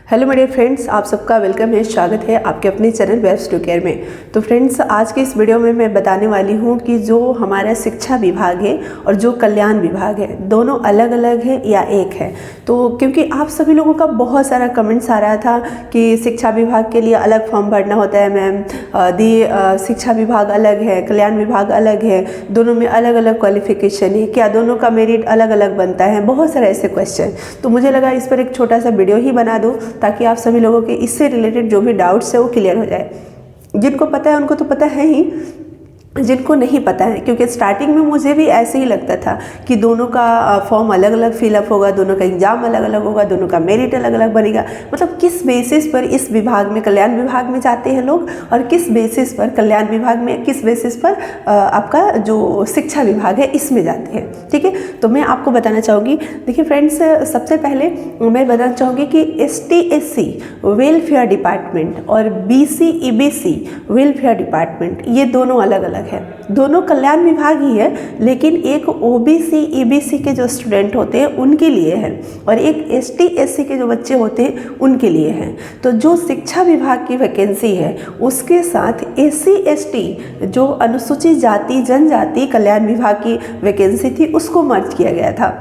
Hello मेरे friends, आप सबका वेलकम है, स्वागत है आपके अपने चैनल वेब्स टू केयर में। तो फ्रेंड्स, आज की इस वीडियो में मैं बताने वाली हूँ कि जो हमारा शिक्षा विभाग है और जो कल्याण विभाग है, दोनों अलग अलग है या एक है। तो क्योंकि आप सभी लोगों का बहुत सारा कमेंट्स आ रहा था कि शिक्षा विभाग के लिए अलग फॉर्म भरना होता है मैम, शिक्षा विभाग अलग है, कल्याण विभाग अलग है, दोनों में अलग अलग क्वालिफिकेशन है, क्या दोनों का मेरिट अलग अलग बनता है, बहुत सारे ऐसे क्वेश्चन। तो मुझे लगा इस पर एक छोटा सा वीडियो ही बना दूँ ताकि आप सभी लोगों के इससे रिलेटेड जो भी डाउट्स है वो क्लियर हो जाए। जिनको पता है उनको तो पता है ही, जिनको नहीं पता है, क्योंकि स्टार्टिंग में मुझे भी ऐसे ही लगता था कि दोनों का फॉर्म अलग अलग फिलअप होगा, दोनों का एग्ज़ाम अलग अलग होगा, दोनों का मेरिट अलग अलग बनेगा। मतलब किस बेसिस पर इस विभाग में, कल्याण विभाग में जाते हैं लोग और किस बेसिस पर कल्याण विभाग में, किस बेसिस पर आपका जो शिक्षा विभाग है इसमें जाते हैं। ठीक है, तो मैं आपको बताना चाहूँगी। देखिए फ्रेंड्स, सबसे पहले मैं बताना चाहूँगी कि ST/SC वेलफेयर डिपार्टमेंट और BC/EBC वेलफेयर डिपार्टमेंट, ये दोनों अलग अलग है। दोनों कल्याण विभाग ही है, लेकिन एक OBC/EBC के जो स्टूडेंट होते हैं उनके लिए है और एक ST/SC के जो बच्चे होते हैं उनके लिए है। तो जो शिक्षा विभाग की वैकेंसी है उसके साथ SC/ST जो अनुसूचित जाति जनजाति कल्याण विभाग की वैकेंसी थी उसको मर्ज किया गया था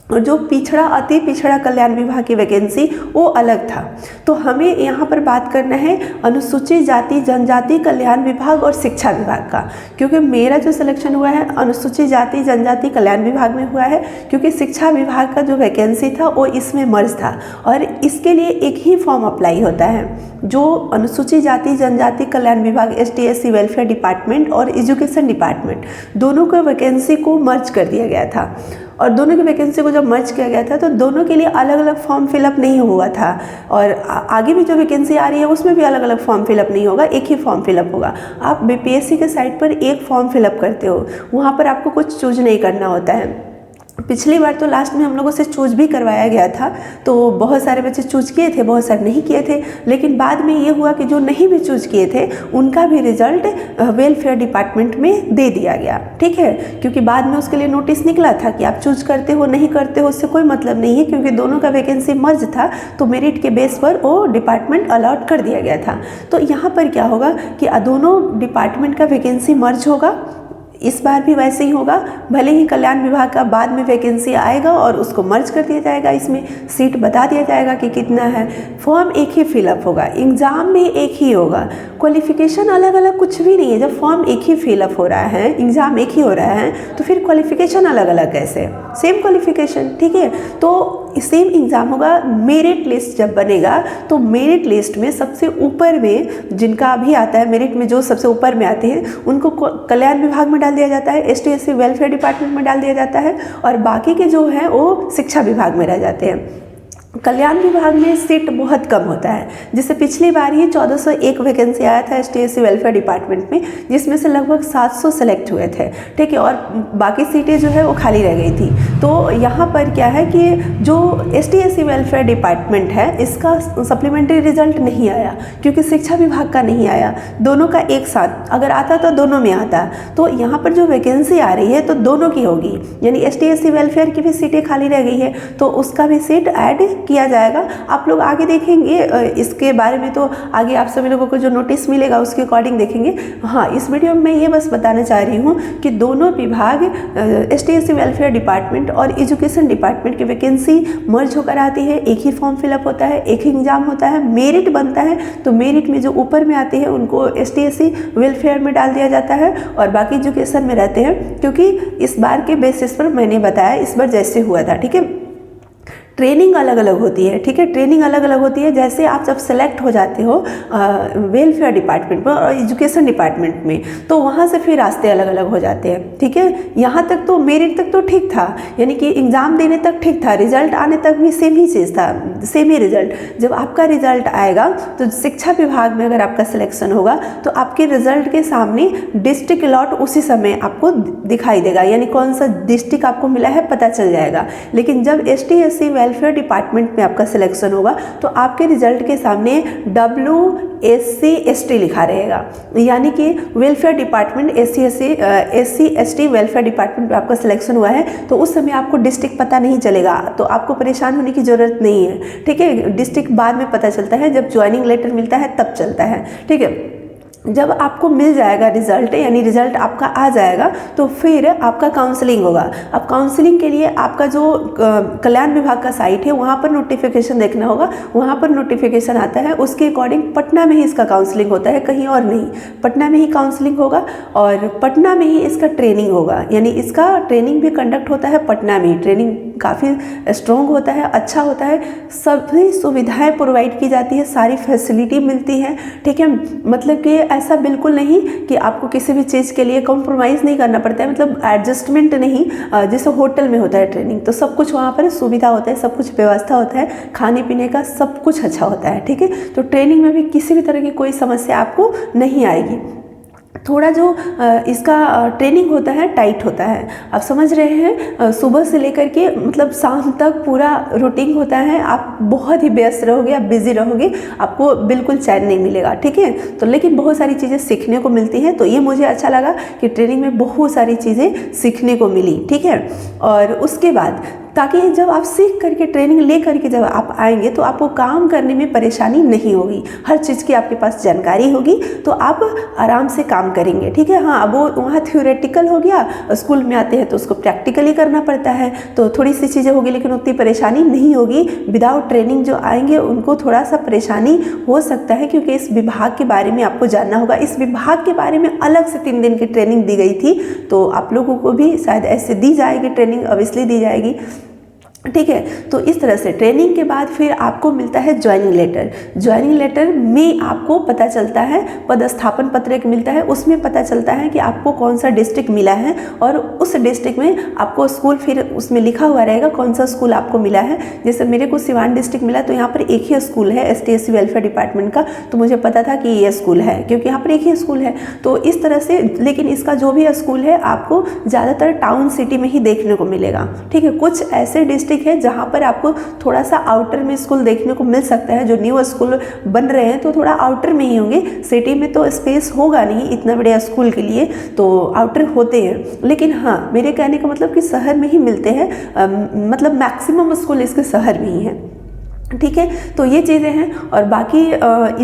और जो पिछड़ा अति पिछड़ा कल्याण विभाग की वैकेंसी वो अलग था। तो हमें यहाँ पर बात करना है अनुसूचित जाति जनजाति कल्याण विभाग और शिक्षा विभाग का, क्योंकि मेरा जो सिलेक्शन हुआ है अनुसूचित जाति जनजाति कल्याण विभाग में हुआ है, क्योंकि शिक्षा विभाग का जो वैकेंसी था वो इसमें मर्ज था और इसके लिए एक ही फॉर्म अप्लाई होता है। जो अनुसूचित जाति जनजाति कल्याण विभाग ST/SC वेलफेयर डिपार्टमेंट और एजुकेशन डिपार्टमेंट, दोनों को वैकेंसी को मर्ज कर दिया गया था और दोनों की वैकेंसी को जब मर्ज किया गया था तो दोनों के लिए अलग अलग फॉर्म फिलअप नहीं हुआ था और आगे भी जो वैकेंसी आ रही है उसमें भी अलग अलग फॉर्म फिलअप नहीं होगा, एक ही फॉर्म फिलअप होगा। आप BPSC के साइट पर एक फॉर्म फिलअप करते हो, वहाँ पर आपको कुछ चूज नहीं करना होता है। पिछली बार तो लास्ट में हम लोगों से चूज भी करवाया गया था, तो बहुत सारे बच्चे चूज किए थे, बहुत सारे नहीं किए थे, लेकिन बाद में ये हुआ कि जो नहीं भी चूज किए थे उनका भी रिजल्ट वेलफेयर डिपार्टमेंट में दे दिया गया। ठीक है, क्योंकि बाद में उसके लिए नोटिस निकला था कि आप चूज करते हो नहीं करते हो उससे कोई मतलब नहीं है, क्योंकि दोनों का वैकेंसी मर्ज था तो मेरिट के बेस पर वो डिपार्टमेंट अलॉट कर दिया गया था। तो यहाँ पर क्या होगा कि दोनों डिपार्टमेंट का वैकेंसी मर्ज होगा, इस बार भी वैसे ही होगा। भले ही कल्याण विभाग का बाद में वैकेंसी आएगा और उसको मर्ज कर दिया जाएगा, इसमें सीट बता दिया जाएगा कि कितना है, फॉर्म एक ही फिलअप होगा, एग्ज़ाम में एक ही होगा, क्वालिफिकेशन अलग अलग कुछ भी नहीं है। जब फॉर्म एक ही फिलअप हो रहा है, एग्ज़ाम एक ही हो रहा है, तो फिर क्वालिफिकेशन अलग अलग कैसे? Same qualification. ठीक है, तो सेम एग्ज़ाम होगा। मेरिट लिस्ट जब बनेगा तो मेरिट लिस्ट में सबसे ऊपर में जिनका अभी आता है, मेरिट में जो सबसे ऊपर में आते हैं उनको कल्याण विभाग में डाल दिया जाता है, ST/SC वेलफेयर डिपार्टमेंट में डाल दिया जाता है और बाकी के जो हैं वो शिक्षा विभाग में रह जाते हैं। कल्याण विभाग में सीट बहुत कम होता है, जिससे पिछली बार ही 1401 वैकेंसी आया था ST/SC वेलफेयर डिपार्टमेंट में, जिसमें से लगभग 700 सेलेक्ट हुए थे। ठीक है, और बाकी सीटें जो है वो खाली रह गई थी। तो यहाँ पर क्या है कि जो ST/SC वेलफेयर डिपार्टमेंट है इसका सप्लीमेंट्री रिजल्ट नहीं आया, क्योंकि शिक्षा विभाग का नहीं आया। दोनों का एक साथ अगर आता तो दोनों में आता, तो यहाँ पर जो वैकेंसी आ रही है तो दोनों की होगी, यानी ST/SC वेलफेयर की भी सीटें खाली रह गई है तो उसका भी सीट ऐड किया जाएगा। आप लोग आगे देखेंगे इसके बारे में, तो आगे आप सभी लोगों को जो नोटिस मिलेगा उसके अकॉर्डिंग देखेंगे। हाँ, इस वीडियो में मैं ये बस बताना चाह रही हूँ कि दोनों विभाग ST/SC वेलफेयर डिपार्टमेंट और एजुकेशन डिपार्टमेंट की वैकेंसी मर्ज होकर आती है, एक ही फॉर्म फिलअप होता है, एक ही एग्जाम होता है, मेरिट बनता है। तो मेरिट में जो ऊपर में आते हैं उनको ST/SC वेलफेयर में डाल दिया जाता है और बाकी एजुकेशन में रहते हैं, क्योंकि इस बार के बेसिस पर मैंने बताया इस बार जैसे हुआ था। ठीक है, ट्रेनिंग अलग अलग होती है। ठीक है, ट्रेनिंग अलग अलग होती है। जैसे आप जब सेलेक्ट हो जाते हो वेलफेयर डिपार्टमेंट में और एजुकेशन डिपार्टमेंट में, तो वहाँ से फिर रास्ते अलग अलग हो जाते हैं। ठीक है, यहाँ तक तो मेरिट तक तो ठीक था, यानी कि एग्ज़ाम देने तक ठीक था, रिजल्ट आने तक भी सेम ही चीज़ था, सेम ही रिजल्ट। जब आपका रिजल्ट आएगा तो शिक्षा विभाग में अगर आपका सिलेक्शन होगा तो आपके रिजल्ट के सामने डिस्ट्रिक्ट अलॉट उसी समय आपको दिखाई देगा, यानी कौन सा डिस्ट्रिक्ट आपको मिला है पता चल जाएगा। लेकिन जब ST/SC वेलफेयर डिपार्टमेंट में आपका सिलेक्शन होगा तो आपके रिजल्ट के सामने WSC/ST लिखा रहेगा, यानी कि welfare department SC/ST welfare department में आपका सिलेक्शन हुआ है तो उस समय आपको डिस्ट्रिक्ट पता नहीं चलेगा, तो आपको परेशान होने की ज़रूरत नहीं है। ठीक है, डिस्ट्रिक्ट बाद में पता चलता है, जब ज्वाइनिंग लेटर मिलता है तब चलता है। ठीक है, जब आपको मिल जाएगा रिजल्ट, यानी रिजल्ट आपका आ जाएगा, तो फिर आपका काउंसलिंग होगा। अब काउंसलिंग के लिए आपका जो कल्याण विभाग का साइट है वहाँ पर नोटिफिकेशन देखना होगा, वहाँ पर नोटिफिकेशन आता है, उसके अकॉर्डिंग पटना में ही इसका काउंसलिंग होता है, कहीं और नहीं। पटना में ही काउंसलिंग होगा और पटना में ही इसका ट्रेनिंग होगा, यानी इसका ट्रेनिंग भी कंडक्ट होता है पटना में ही। ट्रेनिंग काफ़ी स्ट्रॉन्ग होता है, अच्छा होता है, सभी सुविधाएं प्रोवाइड की जाती है, सारी फैसिलिटी मिलती है। ठीक है, मतलब कि ऐसा बिल्कुल नहीं कि आपको किसी भी चीज़ के लिए कॉम्प्रोमाइज़ नहीं करना पड़ता है, मतलब एडजस्टमेंट नहीं, जैसे होटल में होता है ट्रेनिंग, तो सब कुछ वहाँ पर सुविधा होता है, सब कुछ व्यवस्था होता है, खाने पीने का सब कुछ अच्छा होता है। ठीक है, तो ट्रेनिंग में भी किसी भी तरह की कोई समस्या आपको नहीं आएगी। थोड़ा जो इसका ट्रेनिंग होता है टाइट होता है, आप समझ रहे हैं, सुबह से लेकर के मतलब शाम तक पूरा रूटीन होता है, आप बहुत ही व्यस्त रहोगे, आप बिजी रहोगे, आपको बिल्कुल चैन नहीं मिलेगा। ठीक है, तो लेकिन बहुत सारी चीज़ें सीखने को मिलती हैं, तो ये मुझे अच्छा लगा कि ट्रेनिंग में बहुत सारी चीज़ें सीखने को मिली। ठीक है, और उसके बाद ताकि जब आप सीख करके ट्रेनिंग ले करके जब आप आएंगे तो आपको काम करने में परेशानी नहीं होगी, हर चीज़ की आपके पास जानकारी होगी, तो आप आराम से काम करेंगे। ठीक है, हाँ, अब वो वहाँ थ्योरेटिकल हो गया, स्कूल में आते हैं तो उसको प्रैक्टिकली करना पड़ता है, तो थोड़ी सी चीज़ें होगी, लेकिन उतनी परेशानी नहीं होगी। विदाउट ट्रेनिंग जो आएंगे उनको थोड़ा सा परेशानी हो सकता है, क्योंकि इस विभाग के बारे में आपको जानना होगा। इस विभाग के बारे में अलग से 3 दिन की ट्रेनिंग दी गई थी, तो आप लोगों को भी शायद ऐसे दी जाएगी ट्रेनिंग, ऑब्वियसली दी जाएगी। ठीक है, तो इस तरह से ट्रेनिंग के बाद फिर आपको मिलता है ज्वाइनिंग लेटर। ज्वाइनिंग लेटर में आपको पता चलता है, पदस्थापन पत्र एक मिलता है, उसमें पता चलता है कि आपको कौन सा डिस्ट्रिक्ट मिला है, और उस डिस्ट्रिक्ट में आपको स्कूल, फिर उसमें लिखा हुआ रहेगा कौन सा स्कूल आपको मिला है। जैसे मेरे को सिवान डिस्ट्रिक्ट मिला, तो यहाँ पर एक ही स्कूल है ST/SC वेलफेयर डिपार्टमेंट का, तो मुझे पता था कि ये स्कूल है, क्योंकि यहाँ पर एक ही स्कूल है। तो इस तरह से, लेकिन इसका जो भी स्कूल है आपको ज़्यादातर टाउन सिटी में ही देखने को मिलेगा। ठीक है, कुछ ऐसे डिस्ट्रिक्ट है जहां पर आपको थोड़ा सा आउटर में स्कूल देखने को मिल सकता है, जो न्यू स्कूल बन रहे हैं तो थोड़ा आउटर में ही होंगे, सिटी में तो स्पेस होगा नहीं इतना बड़े स्कूल के लिए, तो आउटर होते हैं। लेकिन हाँ, मेरे कहने का मतलब कि शहर में ही मिलते हैं, मतलब मैक्सिमम स्कूल इसके शहर में ही है। ठीक है, तो ये चीज़ें हैं, और बाकी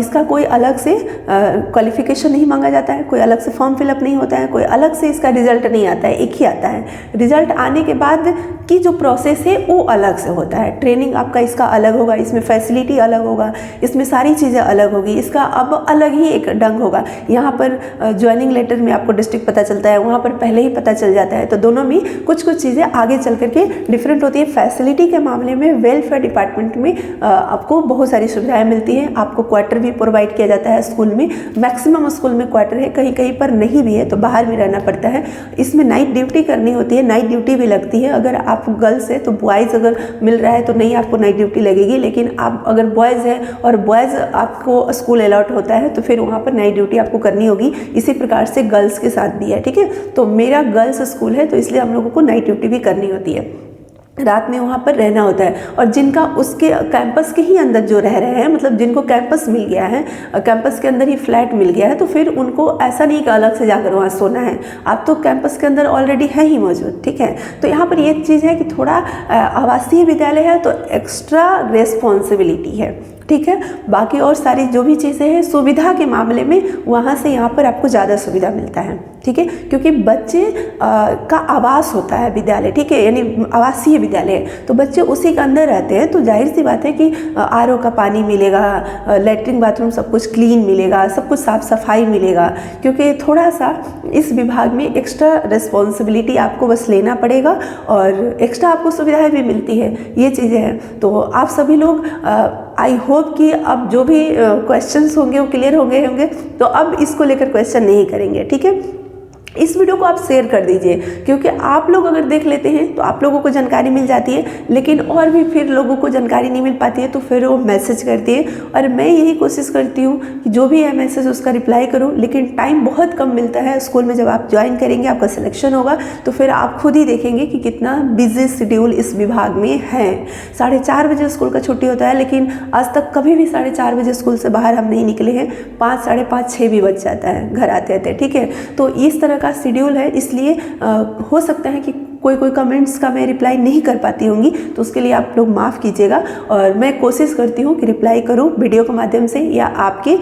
इसका कोई अलग से क्वालिफिकेशन नहीं मांगा जाता है, कोई अलग से फॉर्म फिलअप नहीं होता है, कोई अलग से इसका रिजल्ट नहीं आता है, एक ही आता है। रिजल्ट आने के बाद की जो प्रोसेस है वो अलग से होता है, ट्रेनिंग आपका इसका अलग होगा, इसमें फैसिलिटी अलग होगा, इसमें सारी चीज़ें अलग होगी, इसका अब अलग ही एक ढंग होगा। यहाँ पर ज्वाइनिंग लेटर में आपको डिस्ट्रिक्ट पता चलता है, वहाँ पर पहले ही पता चल जाता है, तो दोनों में कुछ कुछ चीज़ें आगे चल करके डिफरेंट होती है। फैसिलिटी के मामले में वेलफेयर डिपार्टमेंट में आपको बहुत सारी सुविधाएं मिलती हैं, आपको क्वार्टर भी प्रोवाइड किया जाता है स्कूल में, मैक्सिमम स्कूल में क्वार्टर है, कहीं कहीं पर नहीं भी है तो बाहर भी रहना पड़ता है। इसमें नाइट ड्यूटी करनी होती है, नाइट ड्यूटी भी लगती है। अगर आप गर्ल्स है तो बॉयज़ अगर मिल रहा है तो नहीं आपको नाइट ड्यूटी लगेगी, लेकिन आप अगर बॉयज़ है और बॉयज़ आपको स्कूल अलॉट होता है तो फिर वहाँ पर नाइट ड्यूटी आपको करनी होगी। इसी प्रकार से गर्ल्स के साथ भी है। ठीक है, तो मेरा गर्ल्स स्कूल है तो इसलिए हम लोगों को नाइट ड्यूटी भी करनी होती है, रात में वहाँ पर रहना होता है। और जिनका उसके कैंपस के ही अंदर जो रह रहे हैं, मतलब जिनको कैंपस मिल गया है, कैंपस के अंदर ही फ्लैट मिल गया है, तो फिर उनको ऐसा नहीं कि अलग से जाकर वहाँ सोना है, आप तो कैंपस के अंदर ऑलरेडी है ही मौजूद। ठीक है, तो यहाँ पर ये चीज़ है कि थोड़ा आवासीय विद्यालय है तो एक्स्ट्रा रिस्पॉन्सिबिलिटी है। ठीक है, बाकी और सारी जो भी चीज़ें हैं सुविधा के मामले में वहाँ से यहाँ पर आपको ज़्यादा सुविधा मिलता है। ठीक है, क्योंकि बच्चे का आवास होता है विद्यालय, ठीक है, यानी आवासीय विद्यालय, तो बच्चे उसी के अंदर रहते हैं, तो जाहिर सी बात है कि RO का पानी मिलेगा, लैट्रिन बाथरूम सब कुछ क्लीन मिलेगा, सब कुछ साफ़ सफाई मिलेगा। क्योंकि थोड़ा सा इस विभाग में एक्स्ट्रा रिस्पॉन्सिबिलिटी आपको बस लेना पड़ेगा और एक्स्ट्रा आपको सुविधाएँ भी मिलती है, ये चीज़ें हैं। तो आप सभी लोग आई होप कि अब जो भी क्वेश्चंस होंगे वो क्लियर होंगे, तो अब इसको लेकर क्वेश्चन नहीं करेंगे। ठीक है, इस वीडियो को आप शेयर कर दीजिए, क्योंकि आप लोग अगर देख लेते हैं तो आप लोगों को जानकारी मिल जाती है, लेकिन और भी फिर लोगों को जानकारी नहीं मिल पाती है तो फिर वो मैसेज करती है। और मैं यही कोशिश करती हूँ कि जो भी है मैसेज उसका रिप्लाई करूँ, लेकिन टाइम बहुत कम मिलता है। स्कूल में जब आप ज्वाइन करेंगे, आपका सिलेक्शन होगा, तो फिर आप खुद ही देखेंगे कि कितना बिजी शेड्यूल इस विभाग में है। 4:30 बजे स्कूल का छुट्टी होता है, लेकिन आज तक कभी भी 4:30 बजे स्कूल से बाहर हम नहीं निकले हैं। 5, 5:30, 6 भी बज जाता है घर आते आते, ठीक है। तो इस तरह का शेड्यूल है, इसलिए हो सकता है कि कोई कमेंट्स का मैं रिप्लाई नहीं कर पाती होंगी, तो उसके लिए आप लोग माफ़ कीजिएगा। और मैं कोशिश करती हूँ कि रिप्लाई करूँ वीडियो के माध्यम से या आपके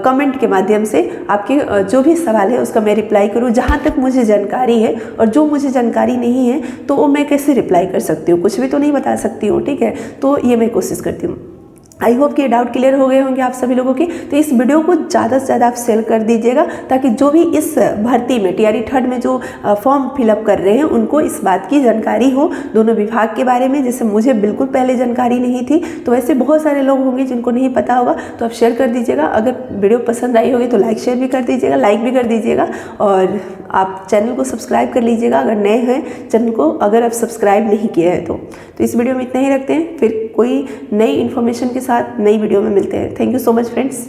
कमेंट के माध्यम से। आपके जो भी सवाल है उसका मैं रिप्लाई करूँ जहाँ तक मुझे जानकारी है, और जो मुझे जानकारी नहीं है तो वो मैं कैसे रिप्लाई कर सकती हूँ, कुछ भी तो नहीं बता सकती हूँ, ठीक है। तो ये मैं कोशिश करती हूँ। आई होप कि ये डाउट क्लियर हो गए होंगे आप सभी लोगों के। तो इस वीडियो को ज़्यादा से ज़्यादा आप शेयर कर दीजिएगा, ताकि जो भी इस भर्ती में TRE 3rd में जो फॉर्म फिलअप कर रहे हैं उनको इस बात की जानकारी हो, दोनों विभाग के बारे में। जैसे मुझे बिल्कुल पहले जानकारी नहीं थी, तो वैसे बहुत सारे लोग होंगे जिनको नहीं पता होगा, तो आप शेयर कर दीजिएगा। अगर वीडियो पसंद आई होगी तो लाइक शेयर भी कर दीजिएगा, लाइक भी कर दीजिएगा। और आप चैनल को सब्सक्राइब कर लीजिएगा अगर नए हैं चैनल को, अगर आप सब्सक्राइब नहीं किए हैं तो इस वीडियो में इतना ही रखते हैं। फिर कोई नई इन्फॉर्मेशन के साथ नई वीडियो में मिलते हैं। Thank you so much friends.